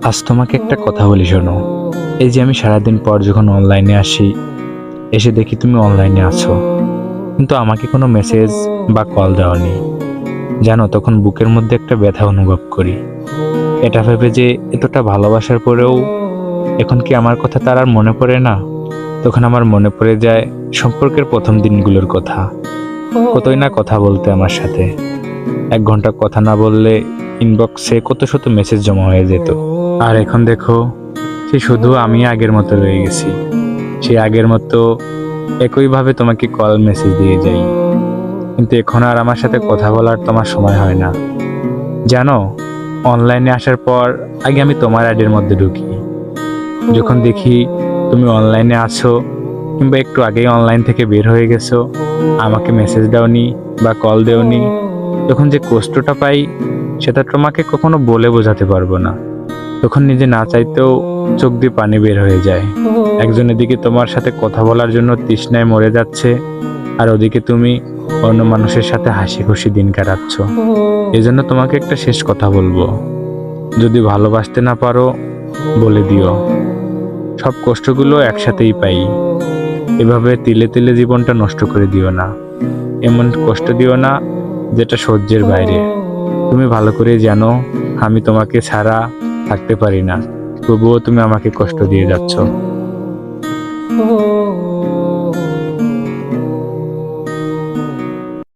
আজ তোমাকে একটা কথা বলি, শোনো। এই যে আমি সারাদিন পর যখন অনলাইনে আসি, এসে দেখি তুমি অনলাইনে আছো, কিন্তু আমাকে কোনো মেসেজ বা কল দেওনি। জানো, তখন বুকের মধ্যে একটা ব্যথা অনুভব করি। এটা ভেবে যে এতটা ভালোবাসার পরেও এখন কি আমার কথা তার আর মনে পড়ে না। তখন আমার মনে পড়ে যায় সম্পর্কের প্রথম দিনগুলোর কথা। কতই না কথা বলতে আমার সাথে। 1 ঘন্টা কথা না বললে ইনবক্সে কত শত মেসেজ জমা হয়ে যেত। আর এখন দেখো, সে শুধু আমি আগের মতো রয়ে গেছি। সে আগের মতো একইভাবে তোমাকে কল মেসেজ দিয়ে যাই, কিন্তু এখন আর আমার সাথে কথা বলার তোমার সময় হয় না। জানো, অনলাইনে আসার পর আগে আমি তোমার আইডির মধ্যে ঢুকি। যখন দেখি তুমি অনলাইনে আছো কিংবা একটু আগেই অনলাইন থেকে বের হয়ে গেছো, আমাকে মেসেজ দাওনি বা কল দেওনি, তখন যে কষ্টটা পাই সেটা তোমাকে কখনো বলে বোঝাতে পারবো না। তখন নিজে না চাইতেও চোখ দিয়ে পানি বের হয়ে যায়। একজনের দিকে তোমার সাথে কথা বলার জন্য তৃষ্ণায় মরে যাচ্ছে, আর ওদিকে তুমি অন্য মানুষের সাথে হাসি খুশি দিন কাটাচ্ছ। এজন্য তোমাকে একটা শেষ কথা বলবো, যদি ভালোবাসতে না পারো বলে দিও। সব কষ্টগুলো একসাথেই পাই। এভাবে তিলে তিলে জীবনটা নষ্ট করে দিও না। এমন কষ্ট দিও না যেটা সহ্যের বাইরে। তুমি ভালো করে জানো আমি তোমাকে ছাড়া থাকতে পারি না, তবুও তুমি আমাকে কষ্ট দিয়ে যাচ্ছ।